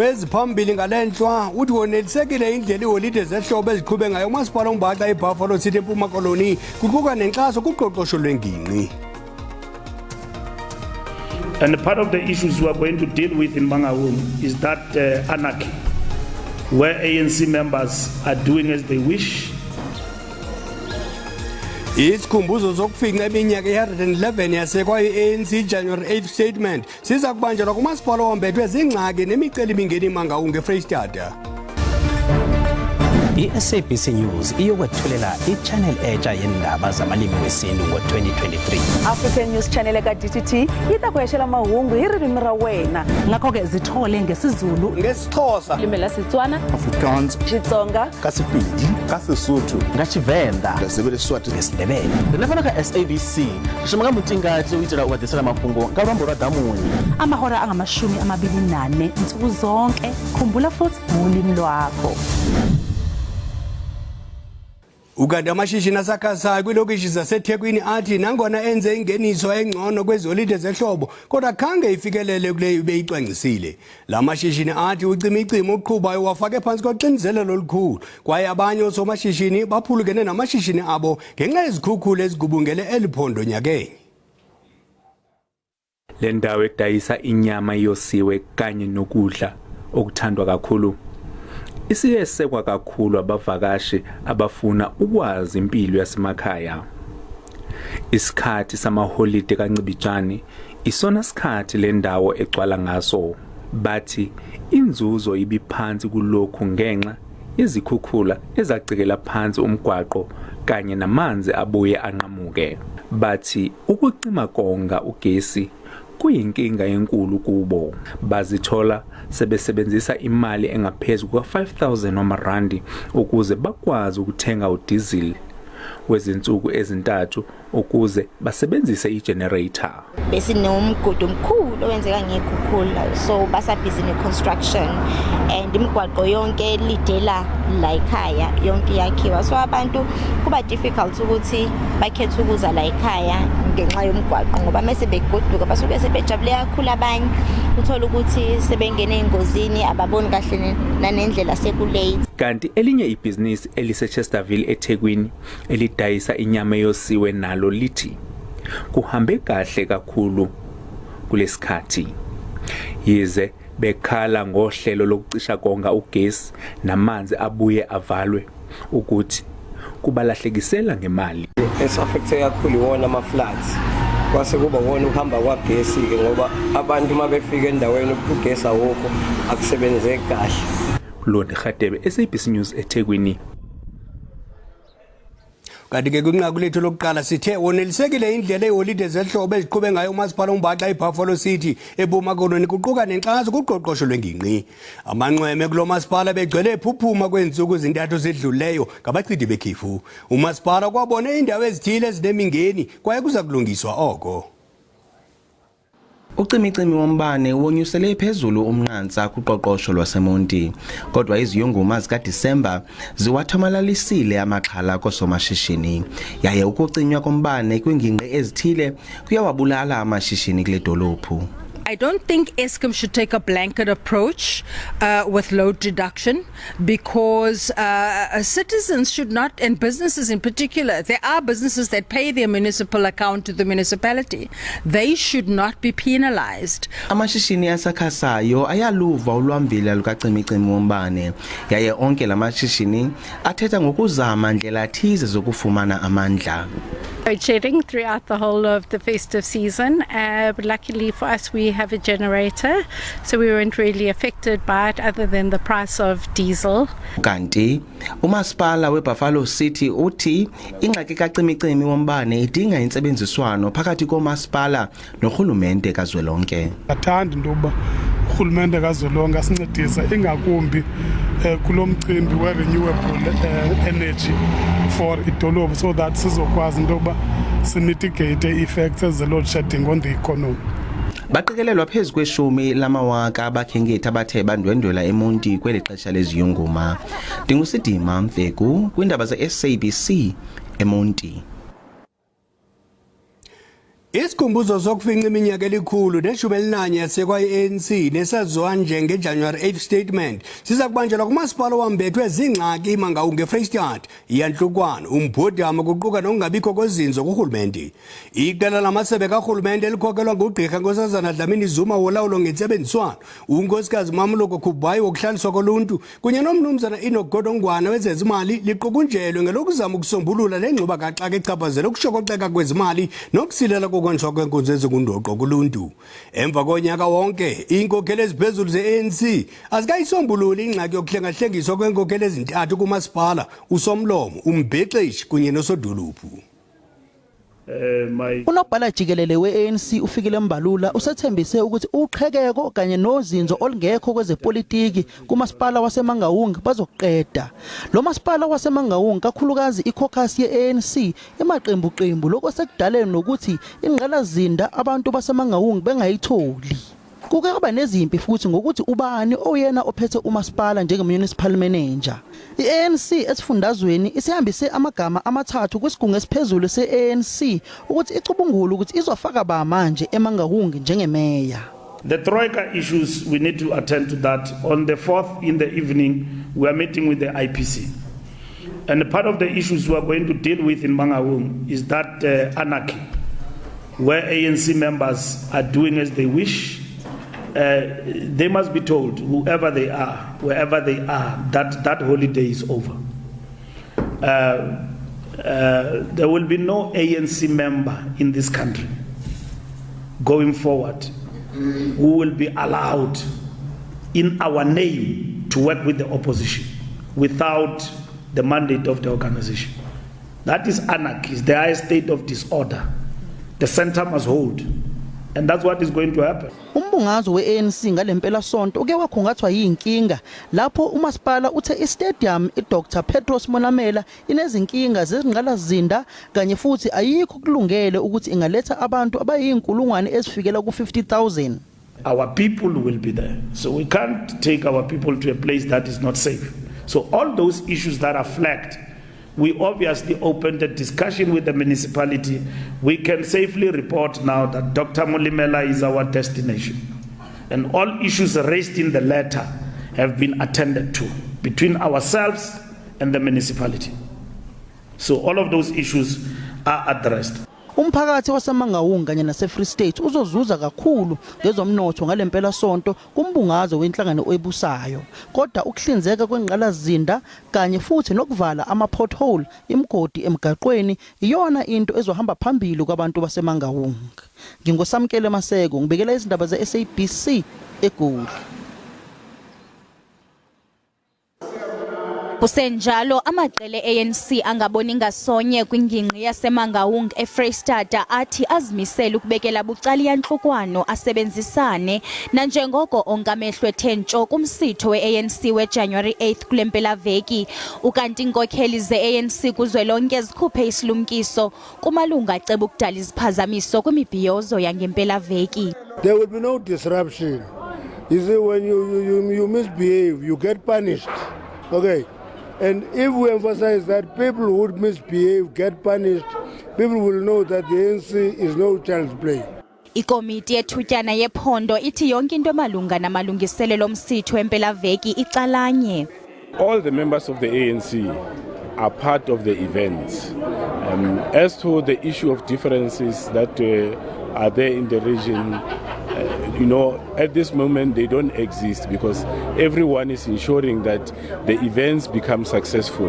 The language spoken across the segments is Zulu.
Weziphambili ngalenhlwa uthi Wanelisekile indlela iholide zehlobo eziqhube ngayo umasipala umbaxa eBuffalo City eMpuma Koloni kuquka nenxaso kuqoqosho lwengingqi. And part of the issues we are going to deal with in Mangaung is that anarchy, where ANC members are doing as they wish. Isikhumbuzo zokufinca iminyaka ye-111 yasekwa i-ANC iJanuary 8th statement siza kubanjelwa kumasipala ombethwe zingxaki nemiceli-mingeni iMangaung eFreystata. I-SABC News iyokwethulela i-channel entsha yendaba zabalimi wesintu ngo-2023. African News Channel ka-DTT itakweshela mahungu hi ririmi ra wena. Ngakho ke zithole ngesizulu, ngesiXhosa, Limi la Setswana, Afrikaans, Xitsonga, kaSepedi, kaSesotho, ngaTshivenda, ngesiBesiswati, ngesiNdebele. Lefana ka SABC shimaka mutingathi uyitela ukwadisela maphungo ngalwambo lwa damuni. amahora angama-24 nsuku zonke. Khumbula futhi ngolimi lwakho. Ukanti amashishini asakhasayo kwilokishi zaseThekwini athi nangona enze ingeniso engcono kweziholide zehlobo kodwa khange ifikelele kuleyo ibeyicwangcisile. La mashishini athi ucimicimi oqhubayo wafake phansi koxinzelelo olukhulu kwaye abanye osomashishini baphulukene namashishini abo ngenxa yezikhukhula ezigubungele eliphondo nyakeni. Le ndawo edayisa inyama yosiwe kanye nokudla okuthandwa kakhulu isiyesekwa kakhulu abavakashi abafuna ukwazi impilo yasemakhaya. Isikhathi samaholide kancibijani isona sikhathi le ndawo egcwala ngaso. Bathi inzuzo ibiphansi kulokhu ngenxa izikhukhula ezacikela phansi umgwaqo kanye namanzi abuye anqamuke. Bathi ukucima konga ugesi kuyinkinga enkulu kubo. Bazithola sebesebenzisa imali engaphezulu kwa-5,000 wamarandi ukuze bakwazi ukuthenga udiesel wezinsuku ezintathu ukuze basebenzise igenerator. Besinomgudu omkhulu owenzeka ngekhukhula, so basabhizi ne-construction and imigwaqo yonke lidela la ekhaya yonke yakhiwa, so abantu kuba difficult ukuthi bakhethe ukuza la ekhaya ngenxa yomgwaqo ngoba mase begoduka basuke sebejabule kakhulu. Abanye uthola ukuthi sebengene engozini ababoni kahle nanendlela sekulate. Kanti elinye ibhizinisi eliseChesterville eThekwini elidayisa inyama yosiwe nalo lithi kuhambe kahle kakhulu kulesikhathi. Yize bekhala ngohlelo lokucisha konga ugesi namanzi abuye avalwe ukuthi kubalahlekisela ngemali. Esafekthe kakhulu wona ama-floods. Kwase kuba wona uhamba kwagesi ke ngoba abantu mabefika endaweni ugesi awukho akusebenzeki kahle. Lona Khadebe, SABC News eThekwini. Kanti ke kwinqaku lethu lokuqala sithe Wanelisekile indlela iholide zehlobo eziqhube ngayo umasipala umbaxa eBuffalo City eMpuma Koloni kuquka nenxaso kuqoqosho lwengingqi. Amanxweme kulo masipala begcwele ephuphuma kwensuku ezintathu zedluleyo ngabachidi bekhifu. Umasipala kwabone indawo ezithile ezinemingeni kwaye kuza kulungiswa oko. Ucimicimi wombane wonyusele phezulu umnqantsa kuqoqosho lwaseMonti, kodwa iziyunguma zikaDisemba ziwathamalalisile amaxhala kosomashishini. Yaye ukucinywa kombane kwingingqi ezithile kuyawabulala amashishini kule dolophu. I don't think Eskom should take a blanket approach with load reduction because citizens should not, and businesses in particular, there are businesses that pay their municipal account to the municipality. They should not be penalized. Amashishini asakhasayo ayaluva ulwamvila lukacimicimi wombane. Yaye onke lamashishini athetha ngokuzama ndlela thize zokufumana amandla. Load shedding throughout the whole of the festive season, but luckily for us we have a generator, so we weren't really affected by it other than the price of diesel. Kanti umasipala weBuffalo City uthi ingxaki kacimicimi wombane idinga intsebenziswano phakathi komasipala norhulumente kazwelonke. Athanda intoba urhulumente kazwelonke asincedisa ingakumbi kulomcimbi we-renewable energy for idolophu so that sizokwazi intoba simitigate effects ze-load shedding on the economy. Baqikelelwa phezu kweshumi lamawaka abakhenkethi abathe bandwendwela eMonti kweli xesha leziyunguma. Ndingusidima Mfeku kwindaba ze-SABC eMonti. Isikhumbuzo sokufinca iminyaka elikhulu ne-11 yasekwa i-ANC nesaziwa njengeJanuary 8th statement siza kubanjelwa kumasipala wambethwe zingxaki iMangaung eFreystata iyanhlukwana umbhodama kuquka nokungabikho kwezinzo kuhulumende. Iqela lamasebe kahulumende elikhokelwa ngugqirha Nkosazana Dlamini Zuma wolawulo ngentsebenziswano unkosikazi Mamloko Khubhayi wokuhlaliswa koluntu kunye nomnumzana Enoch Godongwana wezezimali liqhukunjelwe ngelokuzama ukusombulula lengxuba kaxaka echaphazela ukushokoxeka kwezimali nokusilela konjwa kwenkonzo ezikundoqo kuluntu. Emva konyaka wonke inkokheli eziphezulu ze-ANC azikayisombululi ingxaki yokuhlengahlengiswa kwenkokheli ezintathu kumasipala usomlomo umbhexeshi kunye nosodolophu. Unobhala jikelele we-ANC ufikile Mbalula usethembise ukuthi uqhekeko kanye nozinzo olungekho kwezepolitiki kumasipala waseMangaung bazoqeda. Lo masipala waseMangaung kakhulukazi ikhokasi ye-ANC emaqembu lokwasekudaleni nokuthi ingqalazinda abantu baseMangaung bengayitholi. Kuke kwaba nezimpi futhi ngokuthi ubani oyena ophethe umasipala njenge-municipal manager. I-ANC esifundazweni isihambise amagama amathathu kwisigungu esiphezulu se-ANC ukuthi icubungule ukuthi izofaka ba manje eMangaung njengemeya. The Troika issues, we need to attend to that. On the 4th in the evening, we are meeting with the IPC. And part of the issues we are going to deal with in Mangaung is that anarchy, where ANC members are doing as they wish. They must be told, whoever they are, wherever they are, that holiday is over. There will be no ANC member in this country going forward who will be allowed in our name to work with the opposition without the mandate of the organization. That is anarchy, the highest state of disorder. The center must hold. And that's what is going to happen. Umbungazo we-ANC ngalempela sonto uke wakhungathwa yinkinga lapho umasipala uthe istadium iDr Petros Monamela inezinkinga zezingqalazinda kanye futhi ayikho kulungele ukuthi ingaletha abantu abayinkulungwane ezifikela ku-50,000. Our people will be there. So we can't take our people to a place that is not safe. So all those issues that are flagged, we obviously opened a discussion with the municipality. We can safely report now that Dr. Molimela is our destination. And all issues raised in the letter have been attended to between ourselves and the municipality. So all of those issues are addressed. Umphakathi waseMangaung kanye naseFree State uzozuza kakhulu ngezomnotho ngalempela sonto kumbungazo wenhlangano ebusayo. Kodwa ukuhlinzeka kwengqalazinda kanye futhi nokuvala ama-pothole imigodi emgaqweni iyona into ezohamba phambili kwabantu baseMangaung. Ngingosamkele Maseko ngibekela izindaba ze-SABC eGoli. Kusenjalo amaqele ANC angaboni ngasonye kwingingqi yaseMangaung eFreystata athi azimisela ukubekela bucala iyanhlukwano asebenzisane nanjengoko onkamehlo ethentsho kumsitho we-ANC weJanuary 8th kulempela veki ukanti inkokheli ze-ANC kuzwelonke zikhuphe isilumkiso kumalunga aceba ukudala iziphazamiso kwimibhiyozo yangempela veki. There will be no disruption. You see, when you misbehave, you get punished. Okay. And if we emphasize that people who would misbehave get punished, people will know that the ANC is no child's play. Ikomiti yethutyana yephondo ithi yonke into emalunga namalungiselelo omsitho empela veki icalanye. All the members of the ANC are part of the events. As to the issue of differences that are there in the region, at this moment they don't exist because everyone is ensuring that the events become successful.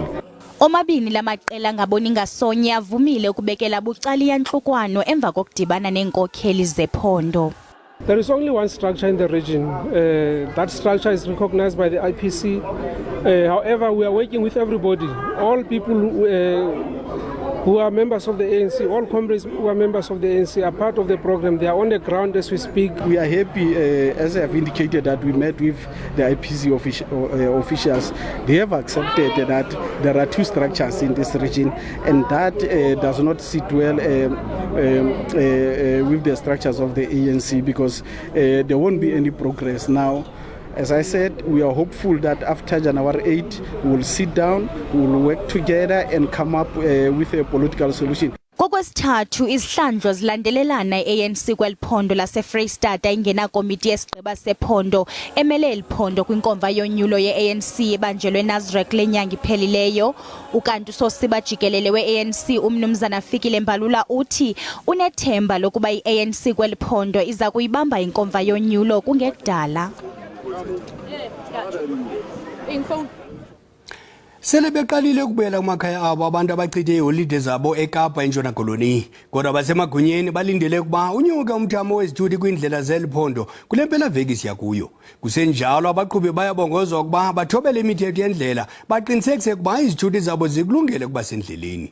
Omabini lamaqela ngaboni ngasonye avumile ukubekela bucala iyanhlukwano emva kokudibana nenkokheli zephondo. There is only one structure in the region. That structure is recognized by the IPC. However, we are working with everybody. All people who are members of the ANC, all comrades who are members of the ANC are part of the program. They are on the ground as we speak. We are happy, as I have indicated, that we met with the IPC officials. They have accepted that there are two structures in this region, and that does not sit well with the structures of the ANC because there won't be any progress now. As I said, we are hopeful that after January 8, we will sit down, we will work together and come up with a political solution. Kokwesithathu izihlandlo zilandelelana i-ANC kweliphondo lase-Freystata ingenakomiti yesigqiba sephondo emele eliphondo kwinkomfa yonyulo ye-ANC ebanjelwe eNasrec lenyanga iphelileyo. Ukanti usosiba jikelele we-ANC umnumzana Fikile Mbalula uthi unethemba lokuba i-ANC kweliphondo iza kuyibamba inkomfa yonyulo kungekudala. Sele beqalile ukubuyela kumakhaya abo abantu abachithe iholide zabo eKapa eNtshona Koloni. Kodwa basemagunyeni balindele ukuba unyuke umthamo wezithuthi kwindlela zeliphondo kule mpelaveki siya kuyo. Kusenjalo abaqhubi bayabongozwa ukuba bathobele imithetho yendlela baqinisekise ukuba izithuthi zabo zikulungele kuba sendleleni.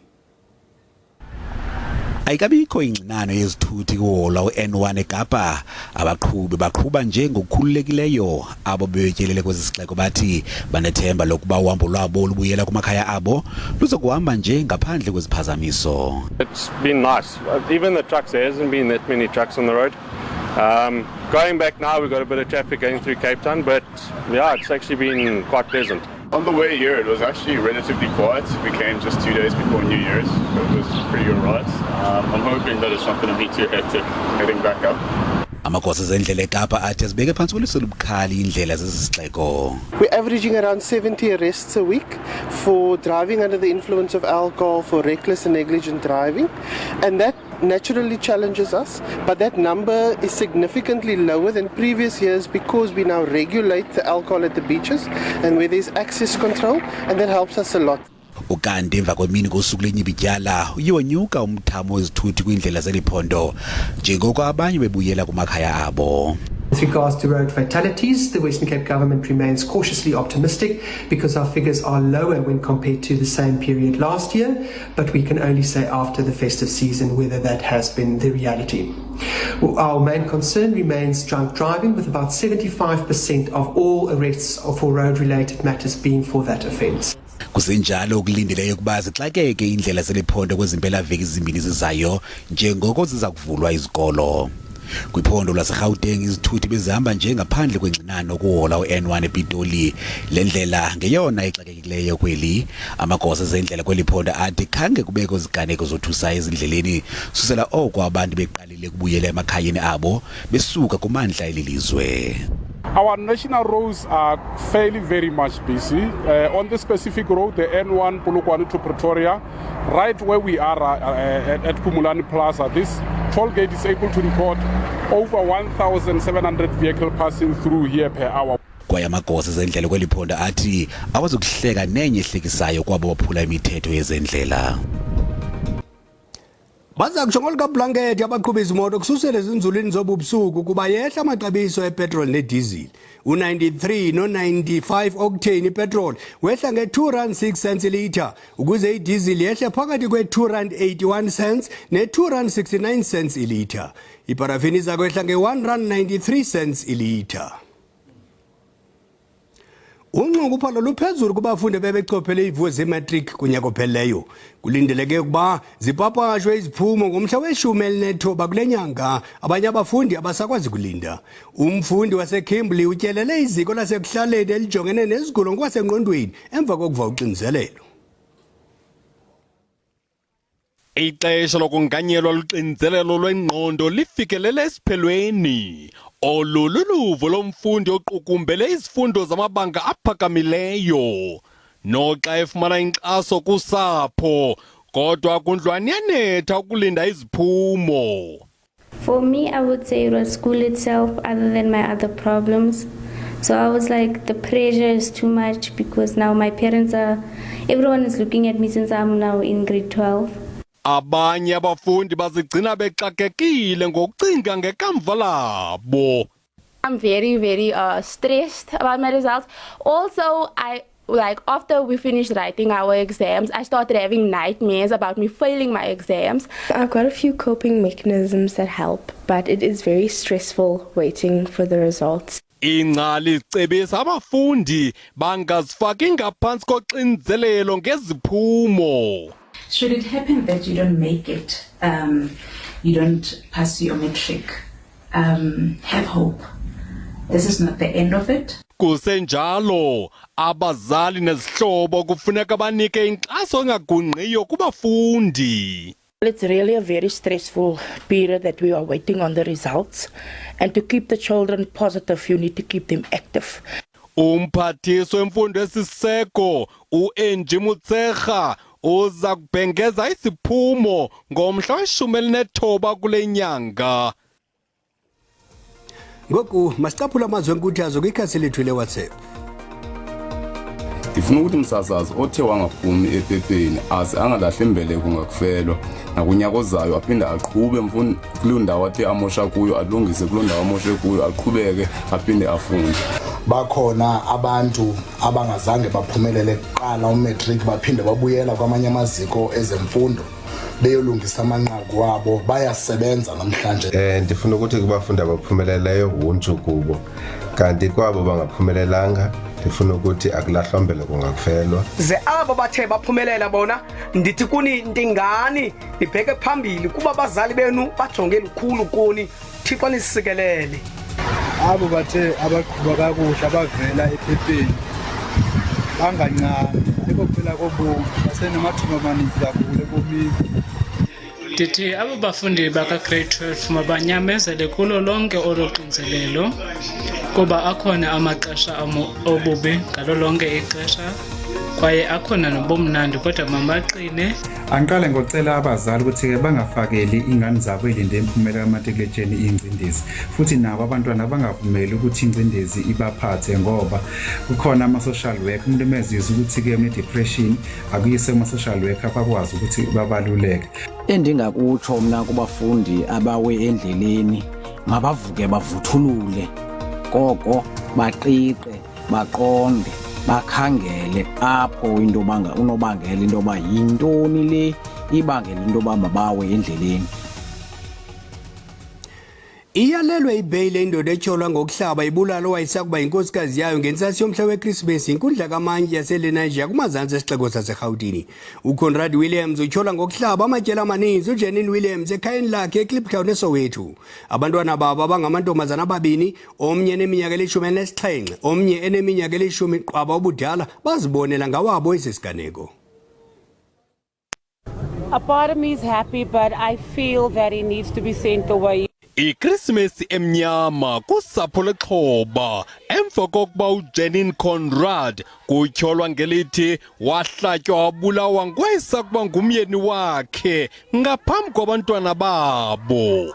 Ayikabikho ingxinano yezithuthi kuhola uN1 eKapa. Abaqhubi baqhuba nje ngokukhululekileyo. Abo betyelele kwezisixeko bathi banethemba lokuba uhambo lwabo lubuyela kumakhaya abo luzokuhamba nje ngaphandle kweziphazamiso. It's been nice. Even the trucks, there hasn't been that many trucks on the road. Going back now, we've got a bit of traffic going through Cape Town, but yeah, it's actually been quite pleasant. On the way here, it was actually relatively quiet. We came just 2 days before New Year's, so it was pretty alright. I'm hoping that it's not going to be too hectic heading back up. Amagosa ezendlela eKapa athi azibeke phansi kweliso lobukhali indlela zesisixeko. We're averaging around 70 arrests a week for driving under the influence of alcohol, for reckless and negligent driving, and that naturally challenges us, but that number is significantly lower than previous years because we now regulate the alcohol at the beaches and where there's access control, and that helps us a lot. Ukanti emva kwemini kosuku lenyibityala uyonyuka umthamo wezithuthi kwindlela zeliphondo njengoko abanye bebuyela kumakhaya abo. With regards to road fatalities, the Western Cape government remains cautiously optimistic because our figures are lower when compared to the same period last year, but we can only say after the festive season whether that has been the reality. Our main concern remains drunk driving, with about 75% of all arrests for road-related matters being for that offence. Kusenjalo ukulindeleyo ukuba zixakeke indlela zeliphondo kwezimpelaveki ezimbini zizayo njengoko ziza kuvulwa izikolo. Kwiphondo laseGauteng izithuthi bezihamba nje ngaphandle kwengxinano kuhola uN1 ePitoli. Le ndlela ngeyona exakekileyo kweli. Amagosa ezendlela kweliphondo athi khange kubekho ziganeko zothusa ezindleleni susela oko abantu beqalile kubuyela emakhayeni abo besuka kumandla elilizwe. Our national roads are fairly very much busy. On this specific road, the N1 Polokwane to Pretoria, right where we are at Pumulani Plaza, this toll gate is able to record over 1,700 vehicles passing through here per hour. Kwaye amagosa ezendlela kweliphondo athi awazokuhleka nenye ehlekisayo kwabo baphula imithetho yezendlela. Baza kujonga likablanket abaqhubi izimoto kususela ezinzulwini zobubusuku kuba yehla amaxabiso epetrol nediesel. U93 no95 octane ipetrol wehla nge2.06 ilitha ukuze idiesel yehle phakathi kwe2.81 ne2.69 ilitha. Iparafini zakwehla nge1.93 ilitha. Unxunguphalo luphezulu kubafundi bebechophele izivuo zematriki kunyaka opheleyo. Kulindeleke ukuba zipapashwe iziphumo ngomhla we-19 kule nyanga. Abanye abafundi abasakwazi kulinda. Umfundi waseKimberley utyelele iziko lasekuhlaleni elijongene nezigulo ngokwasengqondweni emva kokuva uxinzelelo. Ixesha lokunganyelwa luxinzelelo lwengqondo lifikelele esiphelweni. Oluluvo lomfundi oqukumbele izifundo zamabanga aphakamileyo. Noxa efumana inkxaso kusapho, kodwa kundlwanyanetha ukulinda iziphumo. For me, I would say it was school itself other than my other problems. So I was like, the pressure is too much because now my parents everyone is looking at me since I'm now in grade 12. Abanye abafundi bazigcina bexakekile ngokucinga ngekamva labo. I'm very stressed about my results. Also, after we finished writing our exams, I started having nightmares about me failing my exams. I've got a few coping mechanisms that help, but it is very stressful waiting for the results. Ingcali icebisa abafundi bangazifaki ngaphantsi koxinzelelo ngeziphumo. Should it happen that you don't make it, you don't pass your matric, have hope. This is not the end of it. Kusenjalo, abazali nezihlobo kufuneka banike inkxaso engagungqiyo kubafundi. It's really a very stressful period that we are waiting on the results. And to keep the children positive, you need to keep them active. Umphathiso wemfundo esiseko enze uza kubhengeza iziphumo ngomhla we-19 kule nyanga. Ngoku masicaphula amazwi enkuthazo kwikhasi lethu leWhatsApp. Ndifuna ukuthi umsasazi othe wangaphumi ephepheni aze angalahle imbeleko ngakufelwa nakunyaka ozayo aphinde aqhube mfundo kuloo ndawo athe amosha kuyo alungise kuloo ndawo amoshe kuyo aqhubeke aphinde afunde. Bakhona abantu abangazange baphumelele kuqala umatriki baphinde babuyela kwamanye amaziko ezemfundo beyolungisa amanqaku wabo bayasebenza namhlanje. Ndifuna ukuthi kubafundi abaphumeleleyo wuntshu kubo kanti kwabo bangaphumelelanga ndifuna ukuthi akulahlwa mbeleko ngakufelwa. Ze abo bathe baphumelela bona ndithi kuni ndingani nibheke phambili kuba abazali benu bajonge lukhulu kuni Thixo nisikelele. Abo bathe abaqhuba kakuhle abavela ephepheni bangancane ekuphela kobomi basenamathuba amaninzi kakhulu ebomini. Ndithi abo bafundi baka-grade 12 mabanyamezele kulo lonke olo xinzelelo kuba akhona amaxesha obubi ngalo lonke ixesha kwaye akhona nobumnandi kodwa mabaqine. Angiqale ngocela abazali ukuthi ke bangafakeli ingane zabo elinde imphumela yamateketsheni ingcindezi futhi nabo abantwana bangavumeli ukuthi ingcindezi ibaphathe ngoba kukhona ama-social worker umuntu emezisa ukuthi ke une-depression akuyise ama-social worker bakwazi ukuthi babaluleke. Endingakutsho mna kubafundi abawe endleleni mabavuke bavuthulule koko baqiqe baqonde bakhangele apho into unobangela into yoba yintoni le ibangela into yoba mabawe endleleni. Iyalelwe ibheyile indoda etyholwa ngokuhlaba ibulalo wayisakuba inkosikazi yayo ngentsasi yomhla weKrisimesi inkundla kamantyi yaseLenasia kumazantsi esixeko saseRhawutini. uConrad Williams utyholwa ngokuhlaba amatyela amaninzi uJanine Williams ekhayeni lakhe eKliptown eSoweto. Abantwana babo abangamantombazana ababini omnye eneminyaka eli-17 omnye eneminyaka eli-10 qwaba ubudala bazibonela ngawabo esi siganeko. A part of me is happy but I feel that he needs to be sent away. iKrisimesi emnyama kusapho lexhoba emva kokuba uJanine Conrad kutyholwa ngelithi wahlatywa wabulawa ngoyisakuba ngumyeni wakhe ngaphambi kwabantwana babo.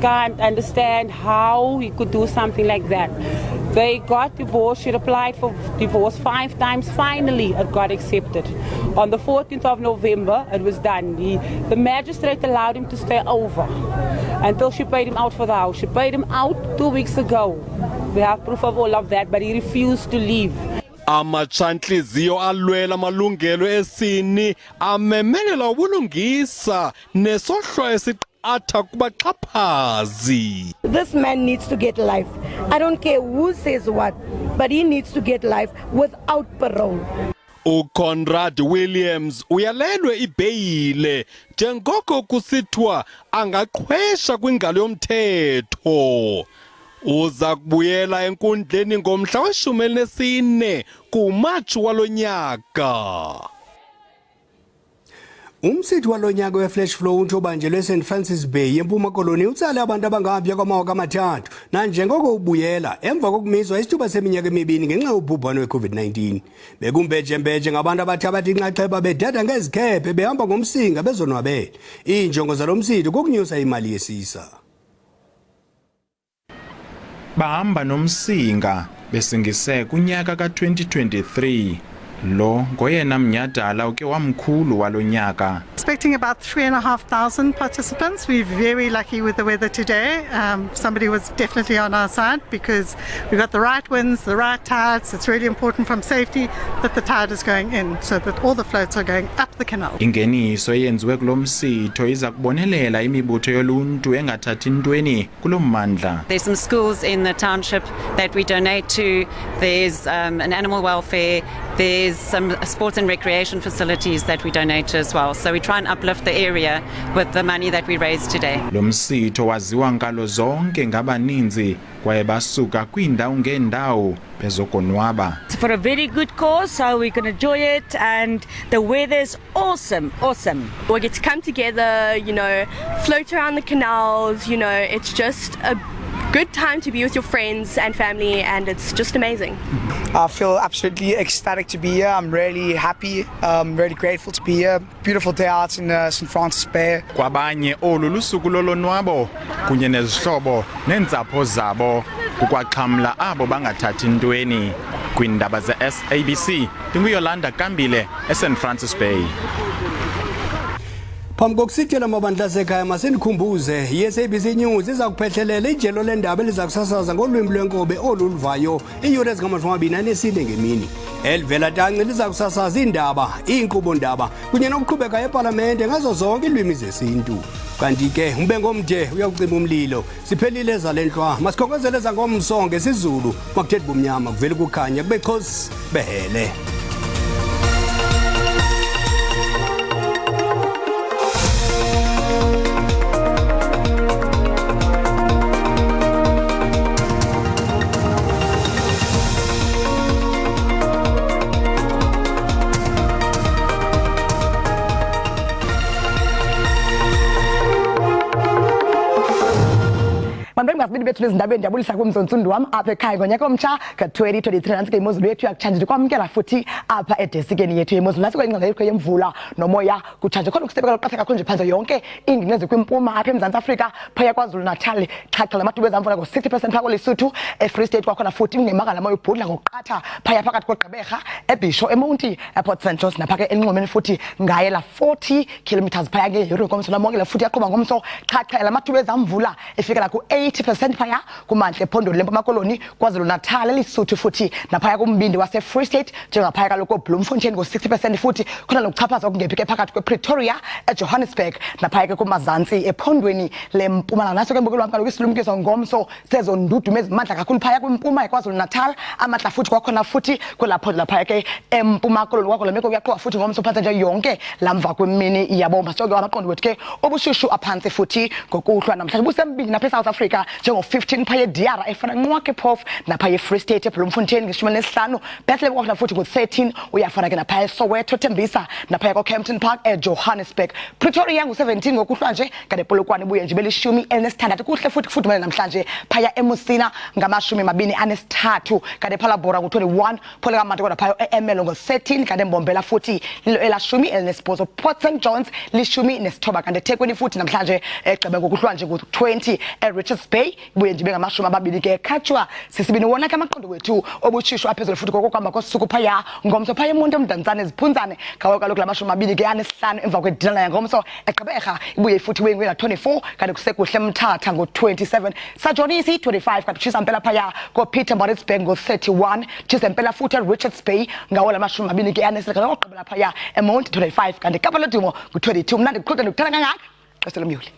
Can't understand how he could do something like that. They got divorced. She applied for divorce 5 times. Finally, it got accepted. On the 14th of November, it was done. The magistrate allowed him to stay over until she paid him out for the house. She paid him out 2 weeks ago. We have proof of all of that, but he refused to leave. Amachantliziyo alwela amalungelo esini amemelela ubulungisa nesohlwayo esiqatha kubaxhaphazi. This man needs to get life. I don't care who says what, but he needs to get life without parole. uConrad Williams uyalelwe ibheyile njengoko kusithwa angaqhwesha kwingalo yomthetho. Uza kubuyela enkundleni ngomhla we-14 kuMatshi walonyaka. Umsithi walonyaka we-Flash Flow ubanjelwe eSt Francis Bay eMpuma Koloni utsale abantu abangaphaya kwamawaka ama-3 nanjengoko ubuyela emva kokumiswa isithuba seminyaka emibini ngenxa yobhubhane we-COVID-19. Bekumbejembeje ngabantu abathi inxaxheba bedada ngezikhephe behamba ngomsinga bezonwabele. Iinjongo zalo msithi kukunyusa imali yesisa. Bahamba nomsinga besingise kunyaka ka-2023. Lo ngoyena mnyadala uke wamkhulu walonyaka. Expecting about 3,500 participants. We're very lucky with the weather today. Somebody was definitely on our side because we've got the right winds, the right tides. It's really important from safety that the tide is going in so that all the floats are going up the canal. Ingeniso eyenziwe kulo msitho iza kubonelela imibutho yoluntu engathathi ntweni kulo mmandla. There's some schools in the township that we donate to. There's an animal welfare. There's some sports and recreation facilities that we donate to as well. So we try and uplift the area with the money that we raise today. Lo msitho waziwa nkalo zonke ngabaninzi kwaye basuka kwiindawo ngeendawo bezokonwaba. It's for a very good cause, so we can enjoy it, and the weather's awesome. We get to come together, you know, float around the canals, you know, it's just a good time to be with your friends and family, and it's just amazing. I feel absolutely ecstatic to be here. I'm really happy, really grateful to be here. Beautiful day out in St. Francis Bay. Kwabanye olu lusuku lolonwabo kunye nezihlobo neentsapho zabo kukwaxhamla abo bangathathi ntweni kwiindaba ze-SABC. NguYolanda Kambile eSt Francis Bay. Phambi kokusithela amabandla asekhaya masenikhumbuze i-SABC News iza kuphehlelela ijelo lendaba eliza kusasaza ngolwimi lwenkobe oluluvayo iiyure ezingama-24 ngemini. Elivela tanci liza kusasaza iindaba, iinkqubo-ndaba kunye nokuqhubeka epalamente ngazo zonke iilwimi zesintu. Kanti ke umbe ngomde uyakucima umlilo. Siphelile ezalenhlwa masikhonkozele ezangomso ngesizulu makuthethi bumnyama kuvele kukhanya kube khosi behele. Ngasibili bethu lezindaba endiyabulisa kumzonsundu wami apha ekhaya ngonyaka omtsha ka-2023 nantsi ke imozulu yethu yakutshanje kwamkela futhi apha edesikeni yethu yemozulu nantsi kwengcinga yethu yemvula nomoya kutshanje khona ukusebeka loqatha kakhulu nje phantse yonke ingingqi kwimpuma apha eMzantsi Afrika phaya KwaZulu Natal xhaxha lamathuba ezamvula ngo-60% phaya kweLesotho eFree State kwakhona futhi kungemanga moya ubhudla ngokuqatha phaya phakathi kweGqeberha eBhisho eMonti ePort St George napha ke enqumeni futhi ngaye la 40 kilometers phaya ngeyure komso lamongela futhi yaqhuba ngomso xhaxha lamathuba ezamvula efikela ku-80% phaya kumantla ephondweni lempuma koloni KwaZulu Natal eLesotho futhi naphaya kumbindi wase-Free State njengaphaya kaloku eBloemfontein ngo-60% futhi khona nokuchaphaza okungephi ke phakathi kwePretoria eJohannesburg naphaya ke kumazantsi ephondweni lempumalanga naso ke mbukelo wami kaloku isilumkiso ngomso sezo ndudumo ezimandla kakhulu phaya kwimpuma eKwaZulu Natal amandla futhi kwakhona futhi kwelapho laphaya ke empuma koloni kwakho lemeko kuyaqhuba futhi ngomso phantse nje yonke lamva kwemini iyabomba sonke amaqondo wethu ke obushushu aphansi futhi ngokuhlwa namhlanje busembili napha eSouth Africa njengo-15 phaya eDiara efana nqwakhe phofu naphaya eFree State eBloemfontein nge-15 Bethlehem kwakhona futhi ngo-13 uyafana ke naphaya eSoweto Tembisa naphaya ko-Campton Park eJohannesburg Pretoria ngu-17 ngokuhlwa nje kanti ePolokwane ibuye nje beli-16 kuhle futhi kufudumele namhlanje phaya eMusina ngama-23 kanti ePhalaborwa ngu-21 pholakamante kodwa phaya eErmelo ngo-13 kanti eMbombela futhi lilo ela-18 Port St Johns li-19 kanti eThekwini futhi namhlanje egqibe ngokuhlwa nje ku-20 eRichards Bay ibuye nje bengamashumi ke eKhatshwa sisibini wona ke amaqondo wethu obushishwa aphezulu futhi kokuhamba kosuku phaya ngomso phaya emuntu omdantsane eziphunzane ngawo kaloku lamashumi ke anesihlanu emva kwedinala ngomso eGqeberha ibuye futhi wengwela 24 kanti kusekuhle Mthatha ngo-27 Sajonisi 25 kanti Chisampela phaya koPietermaritzburg ngo-31 Chisampela futhi eRichards Bay ngawo lamashumi ke anesihla ngokugqibela phaya eMount 25 kanti eKapa Lodumo ngo-22 mnandi kuqhude nokuthana kangaka Qeselo Myuli.